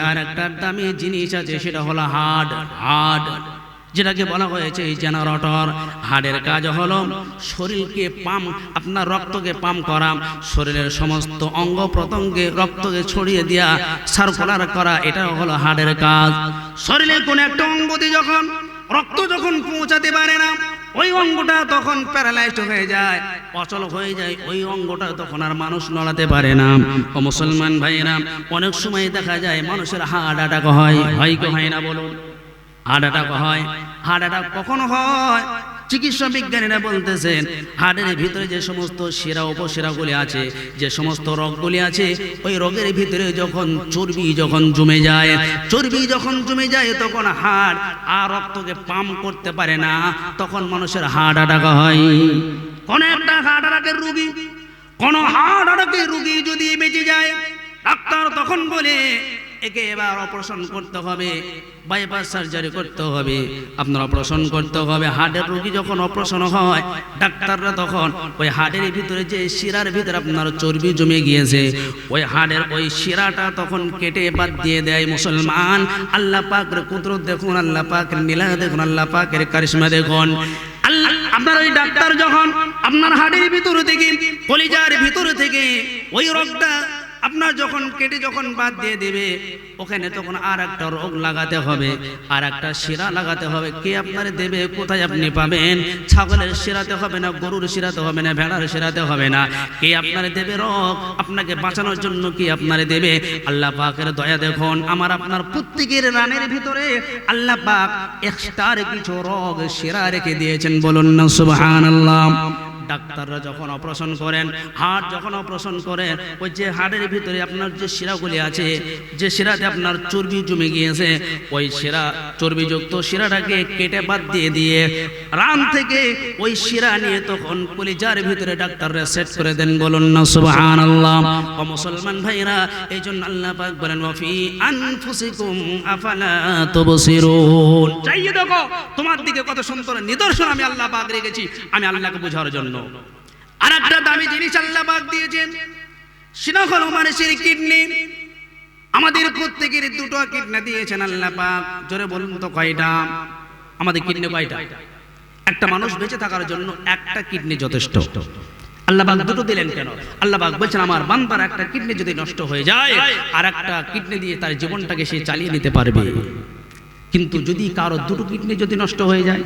আর একটা দামি জিনিস আছে, সেটা হলো হাড়। হাড় যেটাকে বলা হয়েছে জেনারেটর। হাড়ের কাজ হলো শরীরকে পাম্প, আপনার রক্তকে পাম্প করা, শরীরের সমস্ত অঙ্গ প্রত্যঙ্গে রক্তকে ছড়িয়ে দেওয়া, সার্কুলার করা, এটা হলো হাড়ের কাজ। শরীরের কোন একটা অঙ্গতে যখন রক্ত যখন পৌঁছাতে পারে না, ওই অঙ্গটা তখন প্যারালাইজড হয়ে যায়, অচল হয়ে যায়, ওই অঙ্গটা তখন আর মানুষ নড়াতে পারে না। ও মুসলমান ভাইরা, অনেক সময় দেখা যায় মানুষের হার্ট অ্যাটাক হয়, হয় কি হয় না বলুন? হার্ট অ্যাটাক হয়। হার্ট অ্যাটাক কখন হয়? চিকিৎসা বিজ্ঞানীরা বলতেছেন হার্টের ভিতরে যে সমস্ত শিরা উপশিরাগুলি আছে, যে সমস্ত রগগুলি আছে, ওই রগের ভিতরে যখন চর্বি যখন জমে যায়, চর্বি যখন জমে যায়, তখন হার্ট আর রক্তকে পাম্প করতে পারে না, তখন মানুষের হার্ট অ্যাটাক হয়। কোন একটা হার্ট অ্যাটাকের রোগী, কোন হার্ট অ্যাটাকের রোগী যদি বেঁচে যায়, ডাক্তার তখন বলে একে এবার অপারেশন করতে হবে, বাইপাস সার্জারি করতে হবে, আপনার অপারেশন করতে হবে। হার্টের রোগী যখন অপারেশন হয়, ডাক্তাররা তখন ওই হার্টের ভিতরে যে শিরার ভিতরে আপনার চর্বি জমে গিয়েছে, ওই হার্টের ওই শিরাটা তখন কেটে বাদ দিয়ে দেয়। মুসলমান, আল্লাহ পাকের কুদরত দেখুন, আল্লাহ পাকের নীলা দেখুন, আল্লাহ পাকের কারিশমা দেখুন। আল্লাহ আপনার ওই ডাক্তার যখন আপনার হার্টের ভিতর থেকে, কলিজার ভিতর থেকে ওই রোগটা আপনার যখন কেটে যখন বাদ দিয়ে দেবে, ওখানে তখন আর একটা রোগ লাগাতে হবে, আর একটা শিরা লাগাতে হবে। কে আপনার দেবে? কোথায় আপনি পাবেন? ছাগলের শিরাতে হবে না, গরুর শিরাতে হবে না, ভেড়ার শিরাতে হবে না। কে আপনার দেবে রোগ? আপনাকে বাঁচানোর জন্য কি আপনার দেবে? আল্লাহ পাকের দয়া দেখুন, আমার আপনার প্রত্যেকের রানের ভিতরে আল্লাহ পাক এক্সট্রা কিছু রোগ শিরা রেখে দিয়েছেন, বলুন না সুবহানাল্লাহ। ডাক্তাররা যখন অপারেশন করেন, হার্ট যখন অপারেশন করেন, ওই যে হার্টের ভিতরে আপনার যে শিরাগুলি আছে, যে শিরাতে আপনার চর্বি জমে গিয়েছে, ওই শিরা চর্বিযুক্ত শিরাটাকে কেটে বাদ দিয়ে দিয়ে রান থেকে ওই শিরা নিয়ে তখন কলিজার ভিতরে ডাক্তাররা সেট করে দেন, বলুন না সুবহানাল্লাহ। ও মুসলমান ভাইরা, এই জন্য আল্লাহ পাক বলেন ওয়াফি আনফুসিকুম আফালা তুবসিরুন। চাইয়ে দেখো তোমার দিকে কত সুন্দর নিদর্শন আমি আল্লাহ পাক রেখেছি, আমি আল্লাহকে বোঝার জন্য। আর একটা দামি জিনিস আল্লাহ পাক দিয়েছেন, সেটা হলো মানুষের কিডনি। আমাদের প্রত্যেকের দুটো কিডনি দিয়েছেন আল্লাহ পাক। জোরে বলুন তো কয়টা? আমাদের কিডনি কয়টা? একটা মানুষ বেঁচে থাকার জন্য একটা কিডনি যথেষ্ট। আল্লাহ পাক দুটো দিলেন কেন? আল্লাহ পাক বলছেন আমার বান্দার একটা কিডনি যদি নষ্ট হয়ে যায়, আর একটা কিডনি দিয়ে তার জীবনটাকে সে চালিয়ে নিতে পারবে। কিন্তু যদি কারো দুটো কিডনি যদি নষ্ট হয়ে যায়,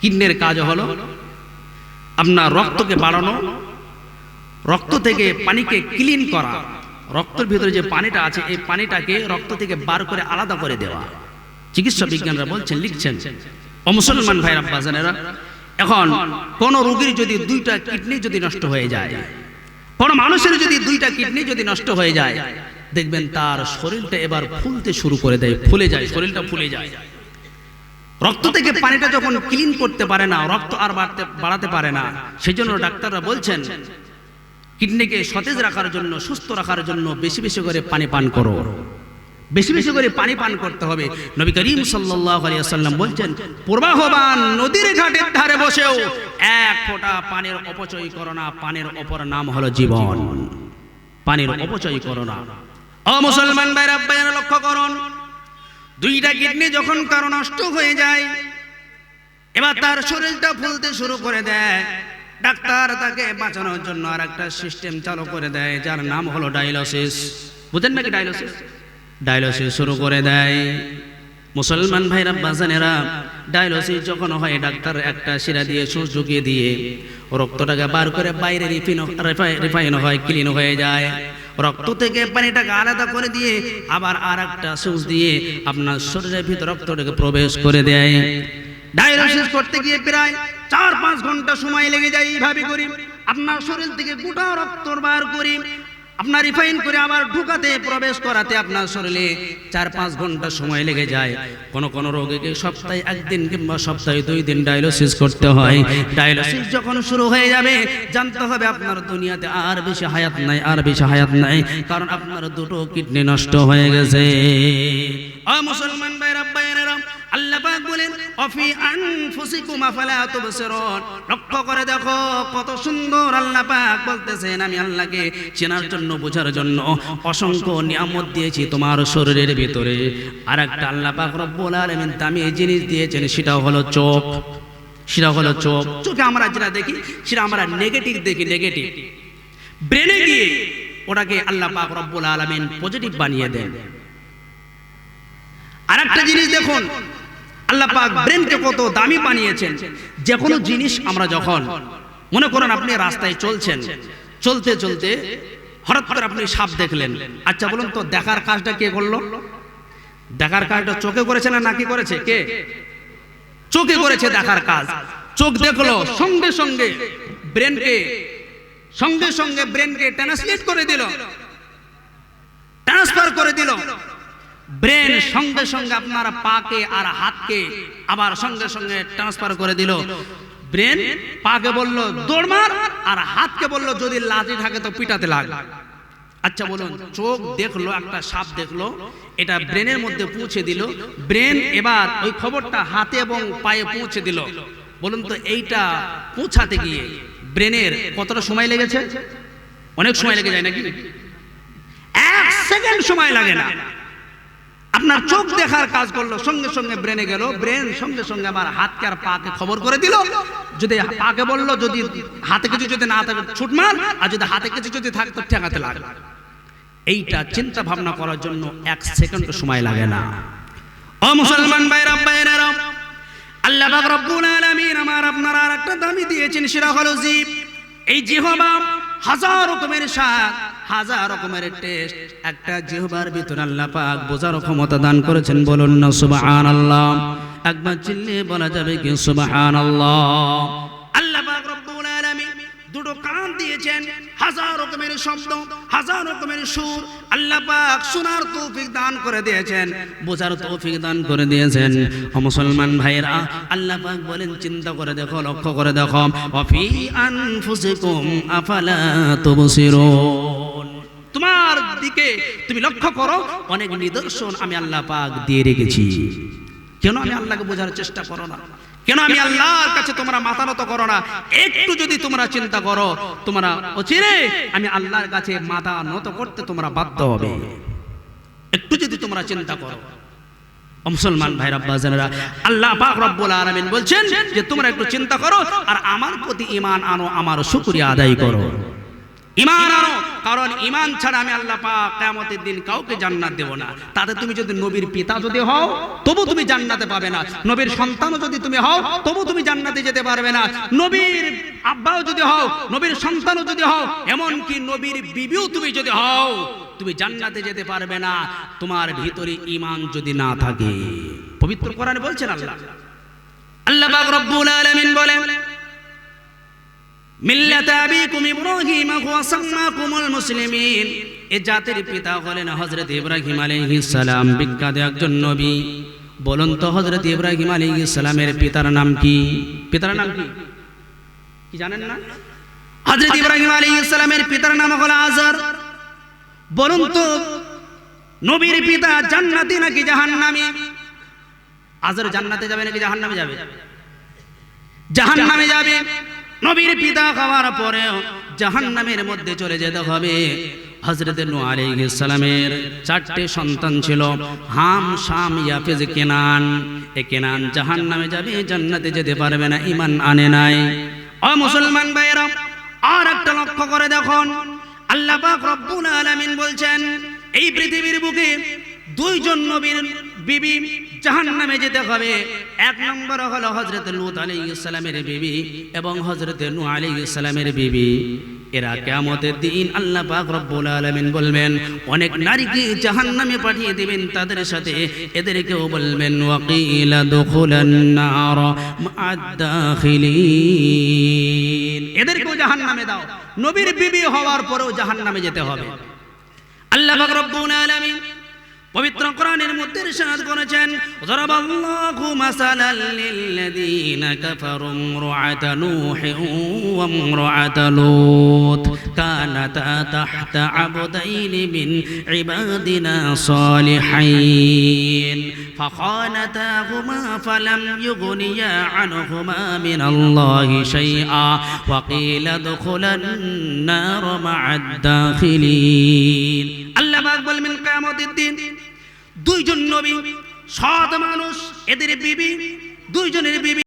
কিডনির কাজ হলো আপনার রক্তকে বাড়ানো, রক্ত থেকে পানিকে ক্লিন করা, রক্তের ভিতরে যে পানিটা আছে এই পানিটাকে রক্ত থেকে বার করে আলাদা করে দেওয়া। চিকিৎসা বিজ্ঞানরা বলছেন, লিখছেন। ও মুসলমান ভাইরা বাজানেরা, এখন কোন রোগীর যদি দুইটা কিডনি যদি নষ্ট হয়ে যায়, কোন মানুষের যদি দুইটা কিডনি যদি নষ্ট হয়ে যায়, দেখবেন তার শরীরটা এবার ফুলতে শুরু করে দেয়, ফুলে যায়, শরীরটা ফুলে যায়। রক্ত থেকে পানিটা যখন ক্লিন করতে পারে না, রক্ত আর বাড়াতে পারে না, সেজন্য ডাক্তাররা বলছেন কিডনিকে সতেজ রাখার জন্য, সুস্থ রাখার জন্য বেশি বেশি করে পানি পান করো, বেশি বেশি করে পানি পান করতে হবে। নবী করিম সাল্লাল্লাহু আলাইহি ওয়াসাল্লাম বলছেন, প্রবাহমান নদীর ঘাটের ধারে বসেও এক ফোঁটা পানির অপচয় করো না, পানির অপর নাম হলো জীবন। পানির অপচয় করো না। ও মুসলমান ভাইরা আপনারা লক্ষ্য করুন, দুইটা কিডনি যখন কারো নষ্ট হয়ে যায়, এবার তার শরীরটা ফুলতে শুরু করে দেয়, ডাক্তার তাকে বাঁচানোর জন্য আর একটা সিস্টেম চালু করে দেয়, যার নাম হলো ডায়ালিসিস। বুঝেন নাকি ডায়ালিসিস? ডায়ালিসিস শুরু করে দেয়। মুসলমান ভাইরা বাজানেরা, ডায়ালিসিস যখন হয়, ডাক্তার একটা শিরা দিয়ে সুচ ঢুকিয়ে দিয়ে রক্তটাকে বার করে বাইরে রিফাইন হয়, ক্লিন হয়ে যায়। রক্ত থেকে পানিটাকে আলাদা করে দিয়ে আবার আর একটা সুচ দিয়ে আপনার শরীরের ভিতর রক্তটাকে প্রবেশ করে দেয়। ডায়ালিসিস করতে গিয়ে প্রায় 4-5 ঘন্টা সময় লেগে যায়। এইভাবে করি আপনার শরীর থেকে গোটা রক্ত বার করি, আপনার রিফাইন করে আবার ঢুকাতে প্রবেশ করাতে আপনার শরীরে 4-5 ঘন্টা সময় লেগে যায়। কোন কোন রোগীকে সপ্তাহে 1 দিন কিংবা সপ্তাহে 2 দিন ডায়ালিসিস করতে হয়। ডায়ালিসিস যখন শুরু হয়ে যাবে, জানতে হবে আপনার দুনিয়াতে আর বেশি হায়াত নাই, আর বেশি হায়াত নাই, কারণ আপনার দুটো কিডনি নষ্ট হয়ে গেছে। ও মুসলমান ভাইরা, আল্লাহ পাক বলেন অফি আনফুসিকুম আফালা তুবসিরুন, লক্ষ্য করে দেখো কত সুন্দর আল্লাহ পাক বলতেছেন আমি আল্লাহকে চেনার জন্য বোঝার জন্য অসংখ্য নিয়ামত দিয়েছি তোমার শরীরের ভিতরে। আর একটা আল্লাহ পাক রব্বুল আলামিন দামি জিনিস দিয়েছেন, সেটা হলো চোখ। সেটা হলো চোখ। চোখে আমরা যেটা দেখি সেটা আমরা নেগেটিভ দেখি, নেগেটিভ। ব্রেনে গিয়ে ওটাকে আল্লাহ পাক রব্বুল আলামিন পজিটিভ বানিয়ে দেন। আর একটা জিনিস দেখুন, আল্লাহ পাক ব্রেনকে কত দামি বানিয়েছেন। যে কোনো জিনিস আমরা যখন মনে করেন আপনি রাস্তায় চলছেন, চলতে চলতে হঠাৎ করে আপনি সাপ দেখলেন, আচ্ছা বলুন তো দেখার কাজটা কে করলো? দেখার কাজটা চোখে করেছে না নাকি করেছে? কে? চোখে করেছে দেখার কাজ। চোখ দেখলো, সঙ্গে সঙ্গে ব্রেনকে ট্রান্সলেট করে দিল, ট্রান্সফার করে দিল। ব্রেন সঙ্গে সঙ্গে আপনার পাকে আর হাতকে আবার সঙ্গে সঙ্গে ট্রান্সফার করে দিল। ব্রেন পাকে বলল দৌড় মার, আর হাতকে বলল যদি লাঠি থাকে তো পিটাতে লাগ। আচ্ছা বলুন, চোখ দেখলো একটা সাপ দেখলো, এটা ব্রেনের মধ্যে পৌঁছে দিল। ব্রেন এবার ওই খবরটা হাতে এবং পায়ে পৌঁছে দিল। বলুন তো এইটা পৌঁছাতে গিয়ে ব্রেনের কতটা সময় লেগেছে? অনেক সময় লেগে যায় নাকি? 1 সেকেন্ড সময় লাগে না। আপনার চোখ দেখার কাজ করলো, সঙ্গে সঙ্গে ব্রেনে গেল, ব্রেন সঙ্গে সঙ্গে আমার হাতকে আর পাকে খবর করে দিল। যদি পাকে বললো যদি হাতে কিছু যদি না থাকে ছুট মার, আর যদি হাতে কিছু যদি থাকে তো ঠেকাতে লাগে। এইটা চিন্তা ভাবনা করার জন্য 1 সেকেন্ড সময় লাগে না। ও মুসলমান ভাইরা ভাইয়েরা, আল্লাহ পাক রব্বুল আলামিন আমার আপনার আর একটা দামি দিয়েছেন, সেটা হলো জিহ্বা। এই জিহ্বা হাজার রকমের স্বাদ, হাজার রকমের টেস্ট। একটা জিহ্বার ভিতরে আল্লাহ পাক বোঝার ক্ষমতা দান করেছেন। বলুন না সুবহানাল্লাহ। একবার চিল্লিয়ে বলা যাবে কি সুবহানাল্লাহ। আল্লাহ পাক রব্বুল আলামিন দুটো কান দিয়েছেন, হাজার রকমের শব্দ, হাজার রকমের সুর আল্লাহ পাক শোনার তৌফিক দান করে দিয়েছেন, বোঝার তৌফিক দান করে দিয়েছেন। ও মুসলমান ভাইরা, আল্লাহ পাক বলেন চিন্তা করে দেখো, লক্ষ্য করে দেখো, ওয়াফি আনফুসিকুম আফালা তুবসিরুন, তোমার দিকে তুমি লক্ষ্য করো, অনেক নিদর্শন আমি আল্লাহ পাক দিয়ে রেখেছি। কেন আমি আল্লাহকে বোঝার চেষ্টা করো না? কেন আমি আল্লাহর কাছে তোমরা মাথা নত করো না? একটু যদি তোমরা চিন্তা করো, তোমরা অচিরে আমি আল্লাহর কাছে মাথা নত করতে তোমরা বাধ্য হবে। একটু যদি তোমরা চিন্তা করো। মুসলমান ভাইরা বাজানেরা, আল্লাহ পাক রব্বুল আলামিন বলছেন যে তোমরা একটু চিন্তা করো আর আমার প্রতি ঈমান আনো, আমার শুকরিয়া আদায় করো। ঈমান আনো, কারণ ঈমান ছাড়া আমি আল্লাহ পাক কিয়ামতের দিন কাউকে জান্নাত দেব না। তাতে তুমি যদি নবীর পিতা যদি হও তবু তুমি জান্নাতে পাবে না, নবীর সন্তানও যদি তুমি হও তবু তুমি জান্নাতে যেতে পারবে না, নবীর আব্বাও যদি হও, নবীর সন্তানও যদি হও, এমনকি নবীর বিবিও তুমি যদি হও, তুমি জান্নাতে যেতে পারবে না তোমার ভিতরে ঈমান যদি না থাকে। পবিত্র কোরআনে বলছেন আল্লাহ পাক রব্বুল আলামিন বলেন মিল্লাতা আবিকুম ইব্রাহিম ওয়া সাম্মাকুমুল মুসলিমিন। এই জাতির পিতা হলেন হযরত ইব্রাহিম আলাইহিস সালাম, বিখ্যাত একজন নবী। বলুন তো হযরত ইব্রাহিম আলাইহিস সালামের পিতার নাম কি? পিতার নাম কি? কি জানেন না? হযরত ইব্রাহিম আলাইহিস সালামের পিতার নাম হলো আজর। বলুন তো নবীর পিতা জান্নাতি নাকি জাহান্নামী? আজর জান্নাতে যাবে নাকি জাহান্নামে যাবে? জাহান্নামে যাবে। নবীর পিতা খাওয়ার পরেও জাহান্নামের মধ্যে চলে যেতে হবে। হযরত নূহ আলাইহিস সালামের 4টে সন্তান ছিল, হাম, শাম, ইয়াফেজ, কেনান। এই কেনান জাহান্নামে যাবে, জান্নাতে যেতে পারবে না, ঈমান আনে নাই। ও মুসলমান ভাইরা, আর একটা লক্ষ্য করে দেখুন, আল্লাহ পাক রব্বুল আলামিন বলছেন এই পৃথিবীর বুকে 2 জন নবীর বিবি জাহান্নামে যেতে হবে। 1 নম্বর হলো হযরত লূত আলাইহিস সালামের বিবি এবং হযরত নূহ আলাইহিস সালামের বিবি। এরা কিয়ামতের দিন আল্লাহ পাক রব্বুল আলামিন বলবেন অনেক নারীকে জাহান্নামে পাঠিয়ে দিবেন, তাদের সাথে এদেরকেও বলবেন ওয়াকিলা দুখুলান নার মা'আদ দাখিলিন, এদেরকেও জাহান্নামে দাও। নবীর বিবি হওয়ার পরেও জাহান্নামে যেতে হবে। আল্লাহ পাক রব্বুল আলামিন পবিত্র কোরআনের মধ্যে ইরশাদ করেছেন যারাবাল্লাহু মাসালাল লিল্লাযীনা কাফারু ইমরাআতা নূহ ওয়া ইমরাআতা লূত। كانتا تحت عبدين من عبادنا صالحين فخانتاهما فلم يغنيا عنهما من الله شيئا وقيل ادخلا النار مع الداخلين আল্লাহ পাক বলেন মিন কিয়ামতের দিন দুইজন নবী সৎ মানুষ এদের বিবি দুইজনের বিবি